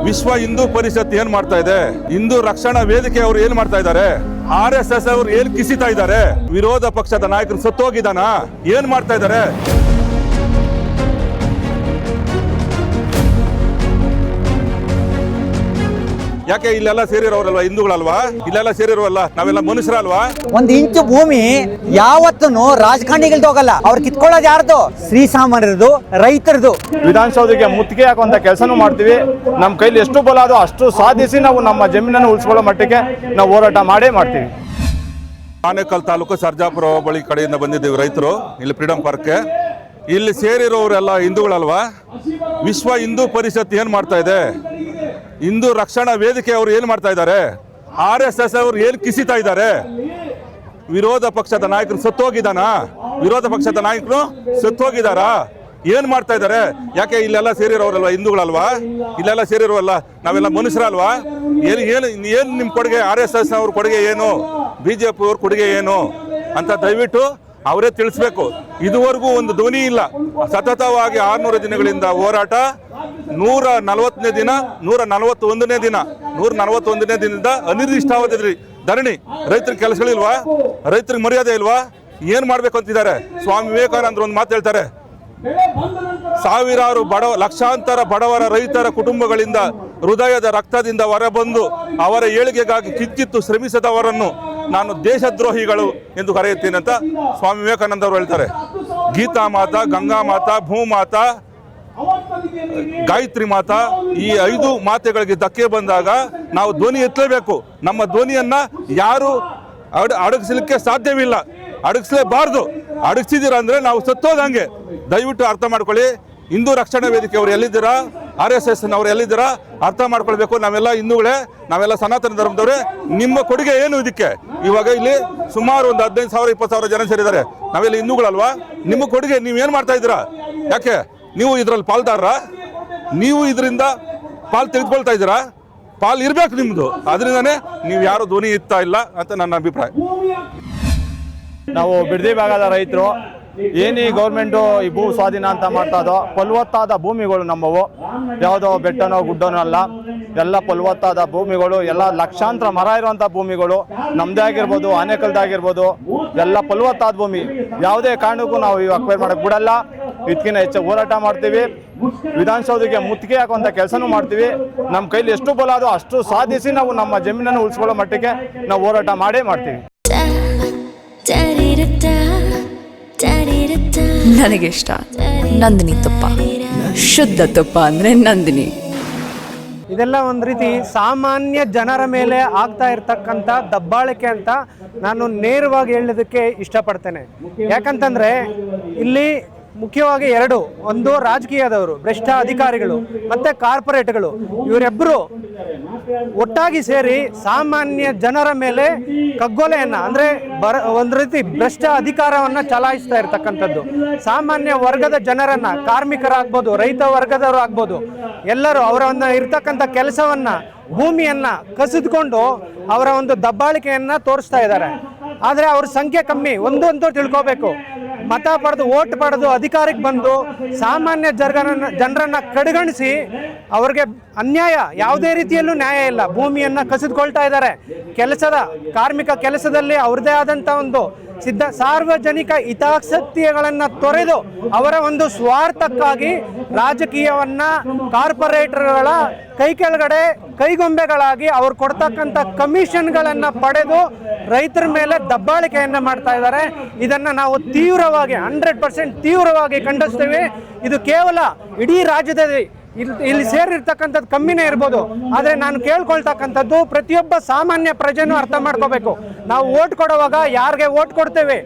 ವಿಶ್ವ ಹಿಂದೂ ಪರಿಷತ್ ಏನ್ ಮಾಡ್ತಾ ಇದೆ, ಹಿಂದೂ ರಕ್ಷಣಾ ವೇದಿಕೆ ಅವರು ಏನ್ ಮಾಡ್ತಾ ಇದ್ದಾರೆ, RSS ಅವರು ಏನ್ ಕಿಸಿತಾ ಇದ್ದಾರೆ, ವಿರೋಧ ಪಕ್ಷದ ನಾಯಕರು ಸತ್ತೋಗಿದಾನ, ಏನ್ ಮಾಡ್ತಾ ಇದ್ದಾರೆ? ಯಾಕೆ ಇಲ್ಲೆಲ್ಲ ಸೇರಿರೋರಲ್ವಾ ಹಿಂದೂಗಳಲ್ವಾ? ಇಲ್ಲೆಲ್ಲ ಸೇರಿರೋಲ್ಲ ನಾವೆಲ್ಲ ಮನುಷ್ಯರಲ್ವಾ? ಒಂದ್ ಇಂಚು ಭೂಮಿ ಯಾವತ್ತೂ ರಾಜಕಾರಣಿಗಳ್ದು ಹೋಗಲ್ಲ. ಅವ್ರು ಕಿತ್ಕೊಳ್ಳೋದು ಯಾರ್ದು? ಶ್ರೀಸಾಮಾನ್ಯರದು, ರೈತರದು. ವಿಧಾನಸೌಧಕ್ಕೆ ಮುತ್ತಿಗೆ ಹಾಕುವಂತ ಕೆಲಸನೂ ಮಾಡ್ತೀವಿ. ನಮ್ಮ ಕೈಲಿ ಎಷ್ಟು ಬಲ ಅದೋ ಅಷ್ಟು ಸಾಧಿಸಿ ನಾವು ನಮ್ಮ ಜಮೀನನ್ನು ಉಳಿಸ್ಕೊಳ್ಳೋ ಮಟ್ಟಿಗೆ ನಾವು ಹೋರಾಟ ಮಾಡೇ ಮಾಡ್ತೀವಿ. ಆನೇಕಲ್ ತಾಲೂಕು ಸರ್ಜಾಪುರ ಬಳಿ ಕಡೆಯಿಂದ ಬಂದಿದ್ದೀವಿ ರೈತರು ಇಲ್ಲಿ ಫ್ರೀಡಂ ಪಾರ್ಕ್ಗೆ. ಇಲ್ಲಿ ಸೇರಿರೋರೆಲ್ಲ ಹಿಂದೂಗಳಲ್ವಾ? ವಿಶ್ವ ಹಿಂದೂ ಪರಿಷತ್ ಏನ್ ಮಾಡ್ತಾ ಇದೆ, ಹಿಂದೂ ರಕ್ಷಣಾ ವೇದಿಕೆ ಅವರು ಏನ್ ಮಾಡ್ತಾ ಇದ್ದಾರೆ, RSS ಅವರು ಏನ್ ಕಿಸಿತಾ ಇದ್ದಾರೆ, ವಿರೋಧ ಪಕ್ಷದ ನಾಯಕರು ಸತ್ತೋಗಿದಾನ, ವಿರೋಧ ಪಕ್ಷದ ನಾಯಕರು ಸತ್ತೋಗಿದಾರ, ಏನ್ ಮಾಡ್ತಾ ಇದ್ದಾರೆ? ಯಾಕೆ ಇಲ್ಲೆಲ್ಲ ಸೇರಿರೋರಲ್ವಾ ಹಿಂದೂಗಳಲ್ವಾ? ಇಲ್ಲೆಲ್ಲ ಸೇರಿರೋಲ್ಲ ನಾವೆಲ್ಲ ಮನುಷ್ಯರಲ್ವಾ? ಏನ್ ನಿಮ್ ಕೊಡುಗೆ, RSS ಅವ್ರ ಕೊಡುಗೆ ಏನು, BJP ಅವ್ರ ಕೊಡುಗೆ ಏನು ಅಂತ ದಯವಿಟ್ಟು ಅವರೇ ತಿಳಿಸ್ಬೇಕು. ಇದುವರೆಗೂ ಒಂದು ಧ್ವನಿ ಇಲ್ಲ. ಸತತವಾಗಿ 600 ದಿನಗಳಿಂದ ಹೋರಾಟ, 140ನೇ ದಿನ, 141ನೇ ದಿನದಿಂದ ಅನಿರ್ದಿಷ್ಟಾವಧಿ ಧರಣಿ. ರೈತರಿಗೆ ಕೆಲಸಗಳಿಲ್ವಾ? ರೈತರಿಗೆ ಮರ್ಯಾದೆ ಇಲ್ವಾ? ಏನ್ ಮಾಡ್ಬೇಕು ಅಂತಿದ್ದಾರೆ? ಸ್ವಾಮಿ ವಿವೇಕಾನಂದರು ಒಂದು ಮಾತು ಹೇಳ್ತಾರೆ, ಸಾವಿರಾರು ಲಕ್ಷಾಂತರ ಬಡವರ ರೈತರ ಕುಟುಂಬಗಳಿಂದ ಹೃದಯದ ರಕ್ತದಿಂದ ಹೊರಬಂದು ಅವರ ಏಳಿಗೆಗಾಗಿ ಕಿಚ್ಚಿತ್ತು ಶ್ರಮಿಸದವರನ್ನು ನಾನು ದೇಶದ್ರೋಹಿಗಳು ಎಂದು ಕರೆಯುತ್ತೇನೆ ಅಂತ ಸ್ವಾಮಿ ವಿವೇಕಾನಂದ ಅವರು ಹೇಳ್ತಾರೆ. ಗೀತಾ ಮಾತಾ, ಗಂಗಾ ಮಾತಾ, ಭೂಮಾತಾ, ಗಾಯತ್ರಿ ಮಾತಾ, ಈ 5 ಮಾತೆಗಳಿಗೆ ಧಕ್ಕೆ ಬಂದಾಗ ನಾವು ಧ್ವನಿ ಎತ್ತಲೇಬೇಕು. ನಮ್ಮ ಧ್ವನಿಯನ್ನ ಯಾರು ಅಡಗಿಸಲಿಕ್ಕೆ ಸಾಧ್ಯವಿಲ್ಲ, ಅಡಗಿಸಲೇಬಾರ್ದು. ಅಡಗಿಸಿದ್ದೀರಾ ಅಂದ್ರೆ ನಾವು ಸತ್ತೋದಂಗೆ. ದಯವಿಟ್ಟು ಅರ್ಥ ಮಾಡ್ಕೊಳ್ಳಿ. ಹಿಂದೂ ರಕ್ಷಣಾ ವೇದಿಕೆ ಅವರು ಎಲ್ಲಿದ್ದೀರಾ, RSS ನವರು ಎಲ್ಲಿದ್ದೀರಾ ಅರ್ಥ ಮಾಡ್ಕೊಳ್ಬೇಕು. ನಾವೆಲ್ಲ ಹಿಂದೂಗಳೇ, ನಾವೆಲ್ಲ ಸನಾತನ ಧರ್ಮದವ್ರೆ. ನಿಮ್ಮ ಕೊಡುಗೆ ಏನು ಇದಕ್ಕೆ? ಇವಾಗ ಇಲ್ಲಿ ಸುಮಾರು ಒಂದು 15,000 20,000 ಜನ ಸೇರಿದ್ದಾರೆ. ನಾವೆಲ್ಲ ಹಿಂದೂಗಳಲ್ವಾ? ನಿಮ್ಮ ಕೊಡುಗೆ ನೀವೇನು ಮಾಡ್ತಾ ಇದ್ದೀರಾ? ಯಾಕೆ ನೀವು ಇದ್ರಲ್ಲಿ ಪಾಲ್ದಾರ? ನೀವು ಇದರಿಂದ ಪಾಲ್ ತೆಗೆದುಕೊಳ್ತಾ ಇದ್ದೀರಾ? ಪಾಲ್ ಇರ್ಬೇಕು ನಿಮ್ದು. ಅದರಿಂದನೇ ನೀವು ಯಾರು ಧ್ವನಿ ಇರ್ತಾ ಇಲ್ಲ ಅಂತ ನನ್ನ ಅಭಿಪ್ರಾಯ. ನಾವು ಬಿಡದಿ ಭಾಗದ ರೈತರು. ಏನಿ ಗೌರ್ಮೆಂಟು ಈ ಭೂ ಸ್ವಾಧೀನ ಅಂತ ಮಾಡ್ತಾ ಇದೋ, ಫಲವತ್ತಾದ ಭೂಮಿಗಳು ನಮ್ಮವು, ಯಾವುದೋ ಬೆಟ್ಟನೋ ಗುಡ್ಡನೋ ಅಲ್ಲ, ಎಲ್ಲ ಫಲವತ್ತಾದ ಭೂಮಿಗಳು, ಎಲ್ಲ ಲಕ್ಷಾಂತರ ಮರ ಇರುವಂಥ ಭೂಮಿಗಳು ನಮ್ಮದೇ ಆಗಿರ್ಬೋದು, ಆನೇಕಲ್ದಾಗಿರ್ಬೋದು, ಎಲ್ಲ ಫಲವತ್ತಾದ ಭೂಮಿ. ಯಾವುದೇ ಕಾರಣಕ್ಕೂ ನಾವು ಇವು ಅಕ್ವೈರ್ ಮಾಡೋಕ್ಕೆ ಬಿಡಲ್ಲ. ಇದಕ್ಕಿಂತ ಹೆಚ್ಚು ಹೋರಾಟ ಮಾಡ್ತೀವಿ. ವಿಧಾನಸೌಧಕ್ಕೆ ಮುತ್ತಿಗೆ ಹಾಕುವಂಥ ಕೆಲಸನೂ ಮಾಡ್ತೀವಿ. ನಮ್ಮ ಕೈಲಿ ಎಷ್ಟು ಬಲ ಅದೋ ಅಷ್ಟು ಸಾಧಿಸಿ ನಾವು ನಮ್ಮ ಜಮೀನನ್ನು ಉಳಿಸ್ಕೊಳ್ಳೋ ಮಟ್ಟಿಗೆ ನಾವು ಹೋರಾಟ ಮಾಡೇ ಮಾಡ್ತೀವಿ. ನನಗೆ ಇಷ್ಟ ನಂದಿನಿ ತುಪ್ಪ, ಶುದ್ಧ ತುಪ್ಪ ಅಂದರೆ ನಂದಿನಿ. ಇದೆಲ್ಲ ಒಂದು ರೀತಿ ಸಾಮಾನ್ಯ ಜನರ ಮೇಲೆ ಆಗ್ತಾ ಇರ್ತಕ್ಕಂಥ ದಬ್ಬಾಳಿಕೆ ಅಂತ ನಾನು ನೇರವಾಗಿ ಹೇಳೋದಕ್ಕೆ ಇಷ್ಟಪಡ್ತೇನೆ. ಯಾಕಂತಂದರೆ ಇಲ್ಲಿ ಮುಖ್ಯವಾಗಿ 2, ಒಂದು ರಾಜಕೀಯದವರು, ಭ್ರಷ್ಟ ಅಧಿಕಾರಿಗಳು ಮತ್ತು ಕಾರ್ಪೊರೇಟ್ಗಳು, ಇವರಿಬ್ಬರು ಒಟ್ಟಾಗಿ ಸೇರಿ ಸಾಮಾನ್ಯ ಜನರ ಮೇಲೆ ಕಗ್ಗೊಲೆಯನ್ನು ಅಂದರೆ ಒಂದು ರೀತಿ ಭ್ರಷ್ಟ ಅಧಿಕಾರವನ್ನು ಚಲಾಯಿಸ್ತಾ ಇರ್ತಕ್ಕಂಥದ್ದು. ಸಾಮಾನ್ಯ ವರ್ಗದ ಜನರನ್ನು, ಕಾರ್ಮಿಕರಾಗ್ಬೋದು, ರೈತ ವರ್ಗದವರು ಆಗ್ಬೋದು, ಎಲ್ಲರೂ ಅವರನ್ನು ಇರ್ತಕ್ಕಂಥ ಕೆಲಸವನ್ನು, ಭೂಮಿಯನ್ನು ಕಸಿದುಕೊಂಡು ಅವರ ಒಂದು ದಬ್ಬಾಳಿಕೆಯನ್ನು ತೋರಿಸ್ತಾ ಇದ್ದಾರೆ. ಆದರೆ ಅವ್ರ ಸಂಖ್ಯೆ ಕಮ್ಮಿ. ಒಂದಂತೂ ತಿಳ್ಕೋಬೇಕು, ಮತ ಪಡೆದು ಓಟ್ ಪಡೆದು ಅಧಿಕಾರಕ್ಕೆ ಬಂದು ಸಾಮಾನ್ಯ ಜನರನ್ನು ಕಡೆಗಣಿಸಿ ಅವ್ರಿಗೆ ಅನ್ಯಾಯ, ಯಾವುದೇ ರೀತಿಯಲ್ಲೂ ನ್ಯಾಯ ಇಲ್ಲ, ಭೂಮಿಯನ್ನು ಕಸಿದುಕೊಳ್ತಾ ಇದ್ದಾರೆ. ಕಾರ್ಮಿಕ ಕೆಲಸದಲ್ಲಿ ಅವ್ರದ್ದೇ ಆದಂಥ ಒಂದು ಸಾರ್ವಜನಿಕ ಹಿತಾಸಕ್ತಿಗಳನ್ನು ತೊರೆದು ಅವರ ಒಂದು ಸ್ವಾರ್ಥಕ್ಕಾಗಿ ರಾಜಕೀಯವನ್ನು ಕಾರ್ಪೊರೇಟರ್ಗಳ ಕೈ ಕೆಳಗಡೆ ಕೈಗೊಂಬೆಗಳಾಗಿ ಅವ್ರು ಕೊಡ್ತಕ್ಕಂಥ ಕಮಿಷನ್ಗಳನ್ನು ಪಡೆದು ರೈತರ ಮೇಲೆ ದಬ್ಬಾಳಿಕೆಯನ್ನು ಮಾಡ್ತಾ ಇದ್ದಾರೆ. ಇದನ್ನು ನಾವು ತೀವ್ರವಾಗಿ 100% ತೀವ್ರವಾಗಿ ಖಂಡಿಸ್ತೀವಿ. ಇದು ಕೇವಲ ಇಡೀ ರಾಜ್ಯದಲ್ಲಿ ಇಲ್ಲಿ ಸೇರಿರ್ತಕ್ಕಂಥದ್ದು ಕಮ್ಮಿನೇ ಇರ್ಬೋದು, ಆದರೆ ನಾನು ಕೇಳ್ಕೊಳ್ತಕ್ಕಂಥದ್ದು ಪ್ರತಿಯೊಬ್ಬ ಸಾಮಾನ್ಯ ಪ್ರಜೆನೂ ಅರ್ಥ ಮಾಡ್ಕೋಬೇಕು. ನಾವು ಓಟ್ ಕೊಡುವಾಗ ಯಾರಿಗೆ ಓಟ್ ಕೊಡ್ತೇವೆ,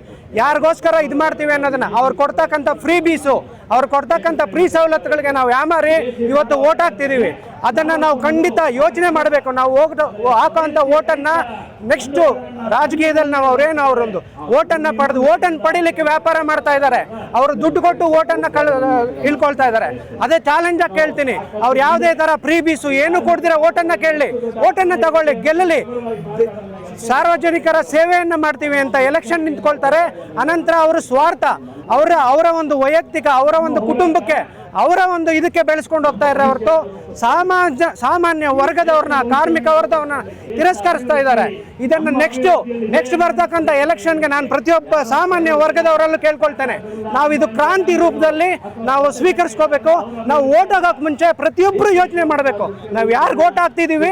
ಯಾರಿಗೋಸ್ಕರ ಇದು ಮಾಡ್ತೀವಿ ಅನ್ನೋದನ್ನ, ಅವ್ರು ಕೊಡ್ತಕ್ಕಂಥ ಫ್ರೀ ಬೀಸು, ಅವ್ರು ಕೊಡ್ತಕ್ಕಂಥ ಫ್ರೀ ಸವಲತ್ತುಗಳಿಗೆ ನಾವು ಯಾಮಾರಿ ಇವತ್ತು ಓಟ್ ಹಾಕ್ತಿದ್ದೀವಿ. ಅದನ್ನು ನಾವು ಖಂಡಿತ ಯೋಚನೆ ಮಾಡಬೇಕು. ನಾವು ಹಾಕೋಂಥ ಓಟನ್ನು ನೆಕ್ಸ್ಟು ರಾಜಕೀಯದಲ್ಲಿ ನಾವು ಅವರೊಂದು ಓಟನ್ನು ಪಡೀಲಿಕ್ಕೆ ವ್ಯಾಪಾರ ಮಾಡ್ತಾ ಇದ್ದಾರೆ. ಅವರು ದುಡ್ಡು ಕೊಟ್ಟು ಓಟನ್ನು ಇಳ್ಕೊಳ್ತಾ ಇದ್ದಾರೆ. ಅದೇ ಚಾಲೆಂಜ್ ಆಗಿ ಕೇಳ್ತೀನಿ, ಅವ್ರು ಯಾವುದೇ ಥರ ಫ್ರೀ ಬೀಸು ಏನು ಕೊಡ್ದಿರ ಓಟನ್ನು ಕೇಳಲಿ, ಓಟನ್ನು ತಗೊಳ್ಳಿ, ಗೆಲ್ಲಲಿ. ಸಾರ್ವಜನಿಕರ ಸೇವೆಯನ್ನು ಮಾಡ್ತೀವಿ ಅಂತ ಎಲೆಕ್ಷನ್ ನಿಂತ್ಕೊಳ್ತಾರೆ. ಅನಂತರ ಅವರು ಸ್ವಾರ್ಥ, ಅವರ ಒಂದು ವೈಯಕ್ತಿಕ, ಅವರ ಒಂದು ಕುಟುಂಬಕ್ಕೆ, ಅವರ ಒಂದು ಇದಕ್ಕೆ ಬೆಳೆಸ್ಕೊಂಡು ಹೋಗ್ತಾ ಇರೋ ಹೊರತು ಸಾಮಾನ್ಯ ವರ್ಗದವ್ರನ್ನ, ಕಾರ್ಮಿಕ ವರ್ಗದವ್ರನ್ನ ತಿರಸ್ಕರಿಸ್ತಾ ಇದ್ದಾರೆ. ಇದನ್ನು ನೆಕ್ಸ್ಟ್ ಬರ್ತಕ್ಕಂಥ ಎಲೆಕ್ಷನ್ಗೆ ನಾನು ಪ್ರತಿಯೊಬ್ಬ ಸಾಮಾನ್ಯ ವರ್ಗದವರಲ್ಲೂ ಕೇಳ್ಕೊಳ್ತೇನೆ, ನಾವು ಇದು ಕ್ರಾಂತಿ ರೂಪದಲ್ಲಿ ನಾವು ಸ್ವೀಕರಿಸ್ಕೋಬೇಕು. ನಾವು ಓಟ್ ಹಾಕೋಕೆ ಮುಂಚೆ ಪ್ರತಿಯೊಬ್ಬರು ಯೋಚನೆ ಮಾಡಬೇಕು, ನಾವು ಯಾರಿಗೆ ಓಟ್ ಹಾಕ್ತಿದ್ದೀವಿ,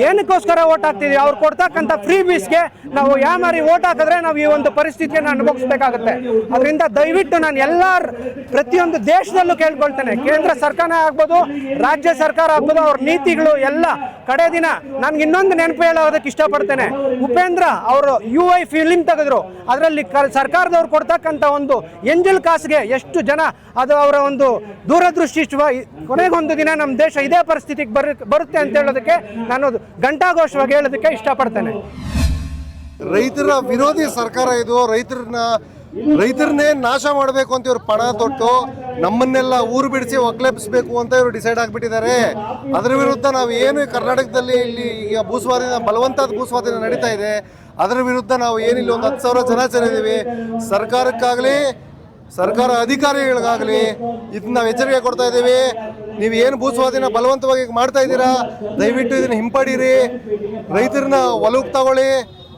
ಏನಕ್ಕೋಸ್ಕರ ಓಟ್ ಹಾಕ್ತಿದ್ದೀವಿ. ಅವ್ರು ಕೊಡ್ತಕ್ಕಂಥ ಫ್ರೀ ಬೀಸ್ಗೆ ನಾವು ಯಾಮಾರಿ ಓಟ್ ಹಾಕಿದ್ರೆ ನಾವು ಈ ಒಂದು ಪರಿಸ್ಥಿತಿಯನ್ನು ಅನುಭವಿಸಬೇಕಾಗುತ್ತೆ. ಅದರಿಂದ ದಯವಿಟ್ಟು ನಾನು ಪ್ರತಿಯೊಂದು ದೇಶದಲ್ಲೂ ಕೇಳ್ಕೊಳ್ತೇನೆ, ಕೇಂದ್ರ ಸರ್ಕಾರ ಆಗ್ಬೋದು, ರಾಜ್ಯ ಸರ್ಕಾರ ಆಗ್ಬೋದು, ಅವ್ರ ನೀತಿಗಳು ಎಲ್ಲ ಕಡೆ ದಿನ ನನ್ಗೆ ಇನ್ನೊಂದು ನೆನಪು ಹೇಳೋದಕ್ಕೆ ಇಷ್ಟಪಡ್ತೇನೆ. ಉಪೇಂದ್ರ ಅವರು UI ಫಿಲಿಂ ತೆಗೆದ್ರು, ಅದರಲ್ಲಿ ಸರ್ಕಾರದವ್ರು ಕೊಡ್ತಕ್ಕಂಥ ಒಂದು ಎಂಜಲ್ ಕಾಸಿಗೆ ಎಷ್ಟು ಜನ, ಅದು ಅವರ ಒಂದು ದೂರದೃಷ್ಟಿ. ಕೊನೆಗೊಂದು ದಿನ ನಮ್ಮ ದೇಶ ಇದೇ ಪರಿಸ್ಥಿತಿಗೆ ಬರುತ್ತೆ ಅಂತ ಹೇಳೋದಕ್ಕೆ ನಾನು ಘಂಟಾಘೋಷವಾಗಿ ಹೇಳೋದಕ್ಕೆ ಇಷ್ಟಪಡ್ತೇನೆ. ರೈತರ ವಿರೋಧಿ ಸರ್ಕಾರ ಇದು. ರೈತರನ್ನೇ ನಾಶ ಮಾಡಬೇಕು ಅಂತ ಇವರು ಪಣ ತೊಟ್ಟು ನಮ್ಮನ್ನೆಲ್ಲ ಊರು ಬಿಡಿಸಿ ಒಕ್ಲೆಬ್ಸ್ಬೇಕು ಅಂತ ಇವರು ಡಿಸೈಡ್ ಆಗಿಬಿಟ್ಟಿದ್ದಾರೆ. ಅದರ ವಿರುದ್ಧ ನಾವು ಏನು ಕರ್ನಾಟಕದಲ್ಲಿ ಇಲ್ಲಿ ಈಗ ಬಲವಂತದ ಭೂಸ್ವಾಧೀನ ನಡೀತಾ ಇದೆ, ಅದರ ವಿರುದ್ಧ ನಾವು ಏನಿಲ್ಲ ಒಂದು 10,000 ಜನ ಸೇರಿದ್ದೀವಿ. ಸರ್ಕಾರಕ್ಕಾಗಲಿ ಸರ್ಕಾರ ಅಧಿಕಾರಿಗಳಿಗಾಗಲಿ ಇದನ್ನ ನಾವು ಎಚ್ಚರಿಕೆ ಕೊಡ್ತಾ ಇದ್ದೀವಿ. ನೀವು ಏನು ಭೂಸ್ವಾಧೀನ ಬಲವಂತವಾಗಿ ಮಾಡ್ತಾ ಇದ್ದೀರಾ, ದಯವಿಟ್ಟು ಇದನ್ನ ಹಿಂಪಡೀರಿ. ರೈತರನ್ನ ಹೊಲಕ್ಕೆ ತಗೊಳ್ಳಿ,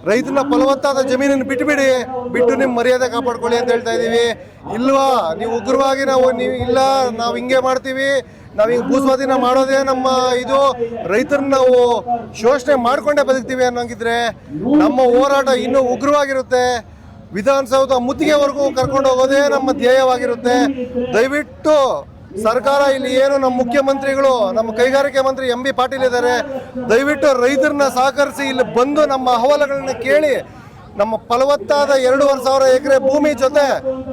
ರೈತನ ಫಲವತ್ತಾದ ಜಮೀನನ್ನು ಬಿಟ್ಟು ನಿಮ್ಮ ಮರ್ಯಾದೆ ಕಾಪಾಡ್ಕೊಳ್ಳಿ ಅಂತ ಹೇಳ್ತಾ ಇದ್ದೀವಿ. ಇಲ್ವಾ ನೀವು ಉಗ್ರವಾಗಿ ನಾವು ಹಿಂಗೆ ಮಾಡ್ತೀವಿ, ನಾವು ಹಿಂಗೆ ಭೂಸ್ವಾಧೀನ ಮಾಡೋದೇ ನಮ್ಮ ಇದು, ರೈತರನ್ನ ನಾವು ಶೋಷಣೆ ಮಾಡ್ಕೊಂಡೇ ಬದುಕ್ತೀವಿ ಅನ್ನೋಂಗಿದ್ರೆ ನಮ್ಮ ಹೋರಾಟ ಇನ್ನೂ ಉಗ್ರವಾಗಿರುತ್ತೆ. ವಿಧಾನಸೌಧ ಮುತ್ತಿಗೆವರೆಗೂ ಕರ್ಕೊಂಡು ಹೋಗೋದೇ ನಮ್ಮ ಧ್ಯೇಯವಾಗಿರುತ್ತೆ. ದಯವಿಟ್ಟು ಸರ್ಕಾರ ಇಲ್ಲಿ ಏನು ನಮ್ಮ ಮುಖ್ಯಮಂತ್ರಿಗಳು, ನಮ್ಮ ಕೈಗಾರಿಕೆ ಮಂತ್ರಿ MB ಪಾಟೀಲ್ ಇದ್ದಾರೆ, ದಯವಿಟ್ಟು ರೈತರನ್ನ ಸಹಕರಿಸಿ ಇಲ್ಲಿ ಬಂದು ನಮ್ಮ ಅಹವಾಲುಗಳನ್ನ ಕೇಳಿ ನಮ್ಮ ಫಲವತ್ತಾದ 2,500 ಎಕರೆ ಭೂಮಿ ಜೊತೆ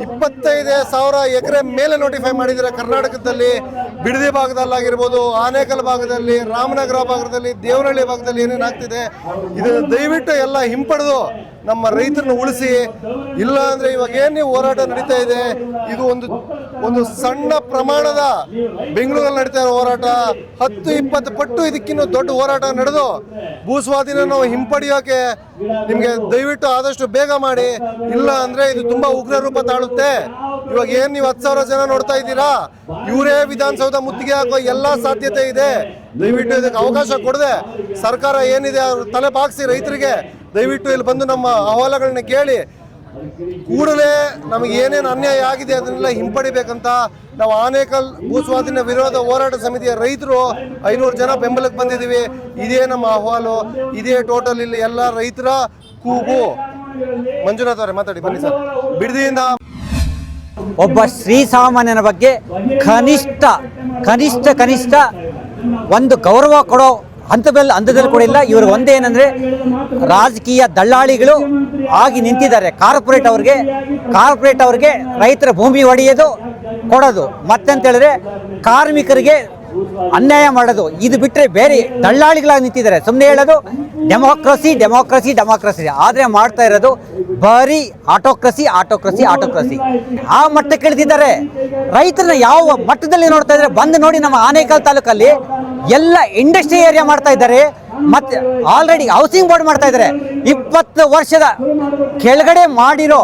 25,000 ಎಕರೆ ಮೇಲೆ ನೋಟಿಫೈ ಮಾಡಿದ್ದಾರೆ ಕರ್ನಾಟಕದಲ್ಲಿ. ಬಿಡದಿ ಭಾಗದಲ್ಲಾಗಿರ್ಬೋದು, ಆನೇಕಲ್ ಭಾಗದಲ್ಲಿ, ರಾಮನಗರ ಭಾಗದಲ್ಲಿ, ದೇವನಹಳ್ಳಿ ಭಾಗದಲ್ಲಿ ಏನೇನಾಗ್ತಿದೆ ಇದನ್ನು ದಯವಿಟ್ಟು ಎಲ್ಲ ಹಿಂಪಡೆದು ನಮ್ಮ ರೈತರನ್ನ ಉಳಿಸಿ. ಇಲ್ಲ ಅಂದ್ರೆ ಇವಾಗ ಏನು ನೀವು ಹೋರಾಟ ನಡೀತಾ ಇದೆ, ಇದು ಒಂದು ಸಣ್ಣ ಪ್ರಮಾಣದ ಬೆಂಗಳೂರಲ್ಲಿ ನಡೀತಾ ಇರೋ ಹೋರಾಟ 10-20 ಪಟ್ಟು ಇದಕ್ಕಿನ್ನೂ ದೊಡ್ಡ ಹೋರಾಟ ನಡೆದು ಭೂಸ್ವಾಧೀನ ನಾವು ಹಿಂಪಡೆಯೋಕೆ ನಿಮಗೆ ದಯವಿಟ್ಟು ಆದಷ್ಟು ಬೇಗ ಮಾಡಿ. ಇಲ್ಲ ಅಂದ್ರೆ ಇದು ತುಂಬಾ ಉಗ್ರ ರೂಪ ತಾಳುತ್ತೆ. ಇವಾಗ ಏನ್ ನೀವು 10,000 ಜನ ನೋಡ್ತಾ ಇದ್ದೀರಾ, ಇವರೇ ವಿಧಾನಸೌಧ ಮುತ್ತಿಗೆ ಹಾಕೋ ಎಲ್ಲಾ ಸಾಧ್ಯತೆ ಇದೆ. ದಯವಿಟ್ಟು ಇದಕ್ಕೆ ಅವಕಾಶ ಕೊಡದೆ ಸರ್ಕಾರ ಏನಿದೆ ಅವ್ರ ತಲೆ ಬಾಗಿಸಿ ರೈತರಿಗೆ ದಯವಿಟ್ಟು ಇಲ್ಲಿ ಬಂದು ನಮ್ಮ ಅಹವಾಲುಗಳನ್ನ ಕೇಳಿ ಕೂಡಲೇ ನಮಗೆ ಏನೇನು ಅನ್ಯಾಯ ಆಗಿದೆ ಅದನ್ನೆಲ್ಲ ಹಿಂಪಡಿಬೇಕಂತ ನಾವು ಆನೇಕಲ್ ಭೂಸ್ವಾಧೀನ ವಿರೋಧ ಹೋರಾಟ ಸಮಿತಿಯ ರೈತರು 500 ಜನ ಬೆಂಬಲಕ್ಕೆ ಬಂದಿದ್ದೀವಿ. ಇದೇ ನಮ್ಮ ಅಹವಾಲು, ಇದೇ ಟೋಟಲ್ ಇಲ್ಲಿ ಎಲ್ಲ ರೈತರ ಕೂಗು. ಮಂಜುನಾಥ್ ಅವರೇ ಮಾತಾಡಿ ಬನ್ನಿ ಸರ್. ಬಿಡದಿಯಿಂದ ಒಬ್ಬ ಶ್ರೀಸಾಮಾನ್ಯನ ಬಗ್ಗೆ ಕನಿಷ್ಠ ಒಂದು ಗೌರವ ಕೊಡೋ ಹಂತದಲ್ಲಿ ಕೂಡ ಇಲ್ಲ. ಇವರು ಒಂದೇನೆಂದರೆ ರಾಜಕೀಯ ದಳ್ಳಾಳಿಗಳು ಆಗಿ ನಿಂತಿದ್ದಾರೆ. ಕಾರ್ಪೊರೇಟ್ ಅವ್ರಿಗೆ ರೈತರ ಭೂಮಿ ಒಡೆಯೋದು ಕೊಡೋದು, ಮತ್ತೆಂತ ಹೇಳಿದ್ರೆ ಕಾರ್ಮಿಕರಿಗೆ ಅನ್ಯಾಯ ಮಾಡೋದು, ಇದು ಬಿಟ್ಟರೆ ಬೇರೆ ದಳ್ಳಾಳಿಗಳಾಗಿ ನಿಂತಿದ್ದಾರೆ. ಸುಮ್ಮನೆ ಹೇಳೋದು ಡೆಮೋಕ್ರಸಿ, ಆದರೆ ಮಾಡ್ತಾ ಇರೋದು ಬರೀ ಆಟೋಕ್ರಸಿ. ಆ ಮಟ್ಟಕ್ಕೆ ಇಳಿದಿದ್ದಾರೆ. ರೈತರನ್ನ ಯಾವ ಮಟ್ಟದಲ್ಲಿ ನೋಡ್ತಾ ಇದ್ದಾರೆ ಬಂದು ನೋಡಿ. ನಮ್ಮ ಆನೇಕಲ್ ತಾಲೂಕಲ್ಲಿ ಎಲ್ಲ ಇಂಡಸ್ಟ್ರಿ ಏರಿಯಾ ಮಾಡ್ತಾ ಇದ್ದಾರೆ, ಮತ್ತೆ ಆಲ್ರೆಡಿ ಹೌಸಿಂಗ್ ಬೋರ್ಡ್ ಮಾಡ್ತಾ ಇದ್ದಾರೆ. 20 ವರ್ಷದ ಕೆಳಗಡೆ ಮಾಡಿರೋ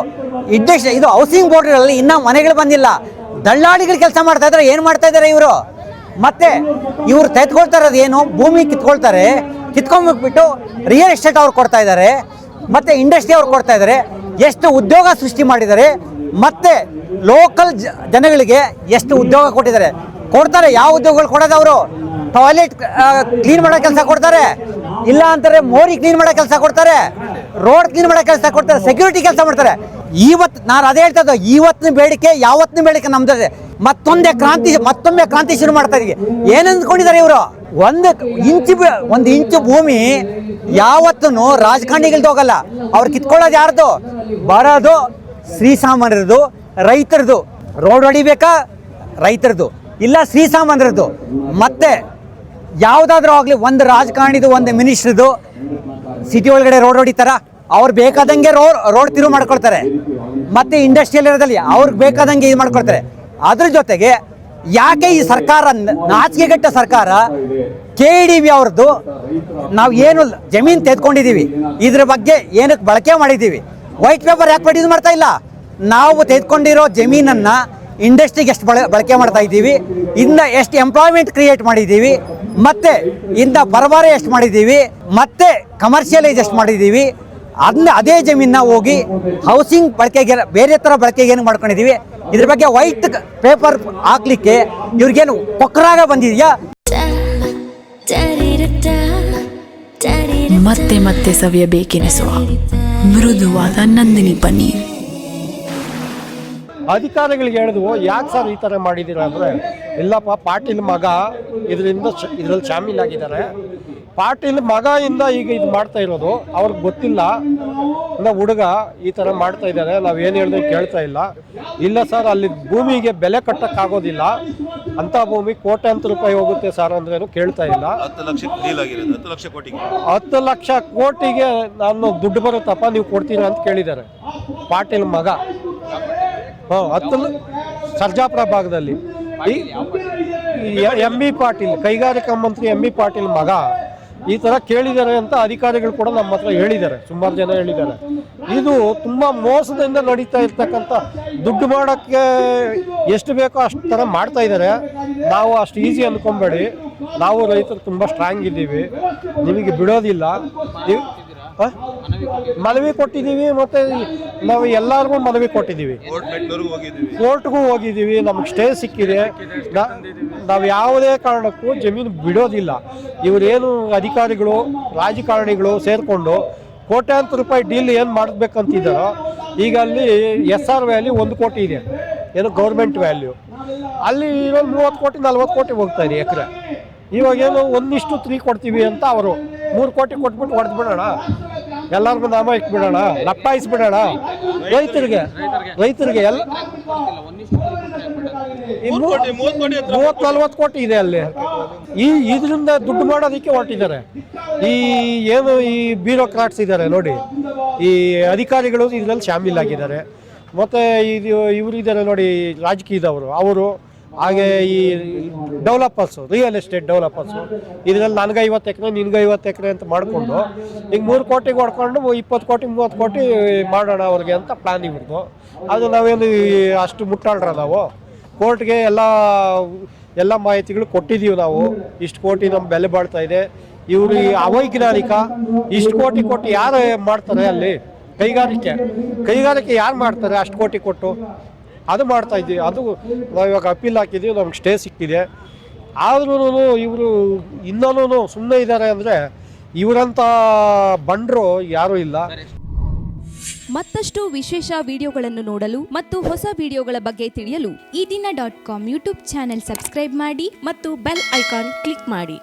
ಇಂಡಸ್ಟ್ರಿ ಇದು ಹೌಸಿಂಗ್ ಬೋರ್ಡ್ಗಳಲ್ಲಿ ಇನ್ನೂ ಮನೆಗಳು ಬಂದಿಲ್ಲ. ದಳ್ಳಾಳಿಗಳು ಕೆಲಸ ಮಾಡ್ತಾ ಇದ್ದಾರೆ. ಏನು ಮಾಡ್ತಾ ಇದ್ದಾರೆ ಇವರು? ಮತ್ತೆ ಇವರು ತೆಗೆದುಕೊಳ್ತಾ ಇರೋದು ಏನು? ಭೂಮಿ ಕಿತ್ಕೊಂಡ್ಬಿಟ್ಟು ರಿಯಲ್ ಎಸ್ಟೇಟ್ ಅವ್ರು ಕೊಡ್ತಾ ಇದ್ದಾರೆ, ಮತ್ತೆ ಇಂಡಸ್ಟ್ರಿ ಅವ್ರು ಕೊಡ್ತಾ ಇದ್ದಾರೆ. ಎಷ್ಟು ಉದ್ಯೋಗ ಸೃಷ್ಟಿ ಮಾಡಿದ್ದಾರೆ, ಮತ್ತೆ ಲೋಕಲ್ ಜನಗಳಿಗೆ ಎಷ್ಟು ಉದ್ಯೋಗ ಕೊಡ್ತಾರೆ. ಯಾವ ಉದ್ಯೋಗಗಳು ಕೊಡೋದು? ಅವರು ಟಾಯ್ಲೆಟ್ ಕ್ಲೀನ್ ಮಾಡೋ ಕೆಲಸ ಕೊಡ್ತಾರೆ, ಇಲ್ಲ ಅಂತಾರೆ ಮೋರಿ ಕ್ಲೀನ್ ಮಾಡೋ ಕೆಲಸ ಕೊಡ್ತಾರೆ, ರೋಡ್ ಕ್ಲೀನ್ ಮಾಡೋ ಕೆಲಸ ಕೊಡ್ತಾರೆ, ಸೆಕ್ಯೂರಿಟಿ ಕೆಲಸ ಮಾಡ್ತಾರೆ. ಇವತ್ತು ನಾನು ಅದೇ ಹೇಳ್ತಾ ಇದ್ದೆ, ಇವತ್ತಿನ ಬೇಡಿಕೆ ಯಾವತ್ತಿನ ಬೇಡಿಕೆ ನಮ್ದಿದೆ. ಮತ್ತೊಮ್ಮೆ ಕ್ರಾಂತಿ ಶುರು ಮಾಡ್ತಾ ಇದೀವಿ. ಏನು ಅಂದ್ಕೊಂಡಿದ್ದಾರೆ ಇವರು? ಒಂದು ಇಂಚು ಭೂಮಿ ಯಾವತ್ತೂ ರಾಜಕಾರಣಿಗಳ್ದು ಹೋಗಲ್ಲ. ಅವ್ರು ಕಿತ್ಕೊಳ್ಳೋದು ಯಾರ್ದು? ಬರೋದು ಶ್ರೀಸಾಮಾನ್ಯರದು, ರೈತರದು. ರೋಡ್ ಹೊಡಿಬೇಕಾ? ರೈತರದು, ಇಲ್ಲ ಶ್ರೀಸಾಮಾನ್ಯರದು. ಮತ್ತೆ ಯಾವುದಾದ್ರೂ ಆಗಲಿ, ಒಂದು ರಾಜಕಾರಣಿದು, ಒಂದು ಮಿನಿಸ್ಟ್ರದು ಸಿಟಿ ಒಳಗಡೆ ರೋಡ್ ಹೊಡಿತಾರ? ಅವ್ರು ಬೇಕಾದಂಗೆ ರೋಡ್ ತಿರುವು ಮಾಡ್ಕೊಳ್ತಾರೆ. ಮತ್ತೆ ಇಂಡಸ್ಟ್ರಿಯಲ್ ಏರಿಯಾದಲ್ಲಿ ಅವ್ರಿಗೆ ಬೇಕಾದಂಗೆ ಇದು ಮಾಡ್ಕೊಳ್ತಾರೆ. ಅದ್ರ ಜೊತೆಗೆ ಯಾಕೆ ಈ ಸರ್ಕಾರ, ನಾಚಿಕೆಗೆಟ್ಟ ಸರ್ಕಾರ, KDB ಅವ್ರದ್ದು ನಾವು ಏನು ಜಮೀನು ತೆಗೆದುಕೊಂಡಿದ್ದೀವಿ, ಇದ್ರ ಬಗ್ಗೆ ಏನಕ್ಕೆ ಬಳಕೆ ಮಾಡಿದ್ದೀವಿ? ವೈಟ್ ಪೇಪರ್ ಯಾಕೆ ಪ್ರೊಡ್ಯೂಸ್ ಮಾಡ್ತಾ ಇಲ್ಲ? ನಾವು ತೆಗೆದುಕೊಂಡಿರೋ ಜಮೀನನ್ನು ಇಂಡಸ್ಟ್ರಿಗೆ ಎಷ್ಟು ಬಳಕೆ ಮಾಡ್ತಾ ಇದ್ದೀವಿ, ಇಂದ ಎಷ್ಟು ಎಂಪ್ಲಾಯ್ಮೆಂಟ್ ಕ್ರಿಯೇಟ್ ಮಾಡಿದ್ದೀವಿ, ಮತ್ತೆ ಇಂಥ ಬರಬಾರೆ ಎಷ್ಟು ಮಾಡಿದ್ದೀವಿ, ಮತ್ತೆ ಕಮರ್ಷಿಯಲೈಸ್ ಎಷ್ಟು ಮಾಡಿದ್ದೀವಿ, ಅದನ್ನ ಅದೇ ಜಮೀನ ಹೋಗಿ ಹೌಸಿಂಗ್ ಬಳಕೆಗೆ ಬೇರೆ ಥರ ಬಳಕೆಗೆ ಏನು ಮಾಡ್ಕೊಂಡಿದ್ದೀವಿ, ಇದ್ರ ಬಗ್ಗೆ ವೈಟ್ ಪೇಪರ್ ಹಾಕ್ಲಿಕ್ಕೆ ಇವ್ರಿಗೇನು ಕೊಕ್ಕರಾಗ ಬಂದಿದೆಯಾ? ಮತ್ತೆ ಮತ್ತೆ ಸವಿಯಬೇಕೆನಿಸುವ ಮೃದುವಾದ ನಂದಿನಿ ಪನ್ನೀರ್. ಅಧಿಕಾರಿಗಳಿಗೆ ಹೇಳಿದ್ವು, ಯಾಕೆ ಸರ್ ಈ ಥರ ಮಾಡಿದ್ದೀರಾ ಅಂದರೆ, ಇಲ್ಲಪ್ಪ ಪಾಟೀಲ್ ಮಗ ಇದರಲ್ಲಿ ಶಾಮೀಲಾಗಿದ್ದಾರೆ. ಪಾಟೀಲ್ ಮಗ ಇಂದ ಈಗ ಇದು ಮಾಡ್ತಾ ಇರೋದು ಅವ್ರಿಗೆ ಗೊತ್ತಿಲ್ಲ. ಹುಡುಗ ಈ ಥರ ಮಾಡ್ತಾ ಇದ್ದಾರೆ, ನಾವು ಏನು ಹೇಳಿದ್ರೆ ಕೇಳ್ತಾ ಇಲ್ಲ. ಇಲ್ಲ ಸರ್, ಅಲ್ಲಿ ಭೂಮಿಗೆ ಬೆಲೆ ಕಟ್ಟಕ್ಕಾಗೋದಿಲ್ಲ, ಅಂಥ ಭೂಮಿ ಕೋಟ್ಯಾಂತರ ರೂಪಾಯಿ ಹೋಗುತ್ತೆ ಸರ್ ಅಂದ್ರೇನು ಕೇಳ್ತಾ ಇಲ್ಲ. 10 ಲಕ್ಷ ಕೋಟಿಗೆ ನಾನು ದುಡ್ಡು ಬರುತ್ತಪ್ಪ, ನೀವು ಕೊಡ್ತೀರಾ ಅಂತ ಕೇಳಿದ್ದಾರೆ ಪಾಟೀಲ್ ಮಗ. 10 ಸರ್ಜಾಪುರ ಭಾಗದಲ್ಲಿ MB ಪಾಟೀಲ್, ಕೈಗಾರಿಕಾ ಮಂತ್ರಿ MB ಪಾಟೀಲ್ ಮಗ ಈ ಥರ ಕೇಳಿದ್ದಾರೆ ಅಂತ ಅಧಿಕಾರಿಗಳು ಕೂಡ ನಮ್ಮ ಹತ್ರ ಹೇಳಿದ್ದಾರೆ, ಸುಮಾರು ಜನ ಹೇಳಿದ್ದಾರೆ. ಇದು ತುಂಬ ಮೋಸದಿಂದ ನಡೀತಾ ಇರ್ತಕ್ಕಂಥ, ದುಡ್ಡು ಮಾಡೋಕ್ಕೆ ಎಷ್ಟು ಬೇಕೋ ಅಷ್ಟು ಥರ ಮಾಡ್ತಾ ಇದ್ದಾರೆ. ನಾವು ಅಷ್ಟು ಈಸಿ ಅಂದ್ಕೊಬೇಡಿ, ನಾವು ರೈತರು ತುಂಬ ಸ್ಟ್ರಾಂಗ್ ಇದ್ದೀವಿ, ನಿಮಗೆ ಬಿಡೋದಿಲ್ಲ. ಮನವಿ ಕೊಟ್ಟಿದ್ದೀವಿ, ಮತ್ತು ನಾವು ಎಲ್ಲರಿಗೂ ಮನವಿ ಕೊಟ್ಟಿದ್ದೀವಿ, ಕೋರ್ಟ್ಗೂ ಹೋಗಿದ್ದೀವಿ, ನಮಗೆ ಸ್ಟೇ ಸಿಕ್ಕಿದೆ. ನಾವು ಯಾವುದೇ ಕಾರಣಕ್ಕೂ ಜಮೀನು ಬಿಡೋದಿಲ್ಲ. ಇವರೇನು ಅಧಿಕಾರಿಗಳು ರಾಜಕಾರಣಿಗಳು ಸೇರಿಕೊಂಡು ಕೋಟ್ಯಾಂತರ ರೂಪಾಯಿ ಡೀಲ್ ಏನು ಮಾಡಬೇಕಂತಿದ್ದಾರೋ, ಈಗ ಅಲ್ಲಿ SR ವ್ಯಾಲ್ಯೂ 1 ಕೋಟಿ ಇದೆ, ಏನು ಗೌರ್ಮೆಂಟ್ ವ್ಯಾಲ್ಯೂ, ಅಲ್ಲಿ ಇರೋ 30 ಕೋಟಿ 40 ಕೋಟಿ ಹೋಗ್ತಾ ಇದೆ ಎಕರೆ. ಇವಾಗೇನು 1:3 ಕೊಡ್ತೀವಿ ಅಂತ ಅವರು 3 ಕೋಟಿ ಕೊಟ್ಬಿಟ್ಟು ಹೊಡೆದು ಬಿಡೋಣ, ಎಲ್ಲರಿಗೂ ನಾಮ ಇಟ್ಬಿಡೋಣ, ಲಪ್ಪಾಯಿಸ್ಬಿಡೋಣ ರೈತರಿಗೆ ಎಲ್ಲ 30-40 ಕೋಟಿ ಇದೆ ಅಲ್ಲಿ. ಇದರಿಂದ ದುಡ್ಡು ಮಾಡೋದಕ್ಕೆ ಹೊರಟಿದ್ದಾರೆ ಈ ಬ್ಯೂರೋಕ್ರಾಟ್ಸ್ ಇದ್ದಾರೆ ನೋಡಿ, ಈ ಅಧಿಕಾರಿಗಳು ಇದರಲ್ಲಿ ಶಾಮೀಲಾಗಿದ್ದಾರೆ. ಮತ್ತು ಇವರು ಇದ್ದಾರೆ ನೋಡಿ ರಾಜಕೀಯದವರು, ಅವರು ಹಾಗೆ ಈ ಡೆವಲಪರ್ಸು, ರಿಯಲ್ ಎಸ್ಟೇಟ್ ಡೆವಲಪರ್ಸು, ಇದರಲ್ಲಿ ನನಗೆ 50 ಎಕರೆ ನಿನ್ಗೆ 50 ಎಕರೆ ಅಂತ ಮಾಡಿಕೊಂಡು ಈಗ 3 ಕೋಟಿಗೆ ಹೊಡ್ಕೊಂಡು 20 ಕೋಟಿ 30 ಕೋಟಿ ಮಾಡೋಣ ಅವ್ರಿಗೆ ಅಂತ ಪ್ಲ್ಯಾನ್ ಇವ್ರದ್ದು. ಅದು ನಾವೇನು ಅಷ್ಟು ಮುಟ್ಟಾಳ್ರ, ನಾವು ಕೋರ್ಟ್ಗೆ ಎಲ್ಲ ಮಾಹಿತಿಗಳು ಕೊಟ್ಟಿದ್ದೀವಿ. ನಾವು ಇಷ್ಟು ಕೋಟಿ ನಮ್ಮ ಬೆಲೆ ಬಾಳ್ತಾ ಇದೆ, ಇವರು ಅವೈಜ್ಞಾನಿಕ, ಇಷ್ಟು ಕೋಟಿ ಯಾರು ಮಾಡ್ತಾರೆ ಅಲ್ಲಿ? ಕೈಗಾರಿಕೆ ಯಾರು ಮಾಡ್ತಾರೆ ಅಷ್ಟು ಕೋಟಿ ಕೊಟ್ಟು? ಅದು ಮಾಡ್ತಾ ಇದ್ದೀವಿ. ಅದು ನಾವು ಇವಾಗ ಅಪೀಲ್ ಹಾಕಿದ್ದೀವಿ, ನಮ್ಗೆ ಸ್ಟೇ ಸಿಕ್ಕಿದೆ. ಆದ್ರೂ ಇವರು ಇನ್ನೂ ಸುಮ್ಮನೆ ಇದ್ದಾರೆ ಅಂದರೆ, ಇವರಂಥ ಬಂಡರು ಯಾರೂ ಇಲ್ಲ. ಮತ್ತಷ್ಟು ವಿಶೇಷ ವಿಡಿಯೋಗಳನ್ನು ನೋಡಲು ಮತ್ತು ಹೊಸ ವಿಡಿಯೋಗಳ ಬಗ್ಗೆ ತಿಳಿಯಲು ಈ ದಿನ .com ಯೂಟ್ಯೂಬ್ ಚಾನೆಲ್ ಸಬ್ಸ್ಕ್ರೈಬ್ ಮಾಡಿ ಮತ್ತು ಬೆಲ್ ಐಕಾನ್ ಕ್ಲಿಕ್ ಮಾಡಿ.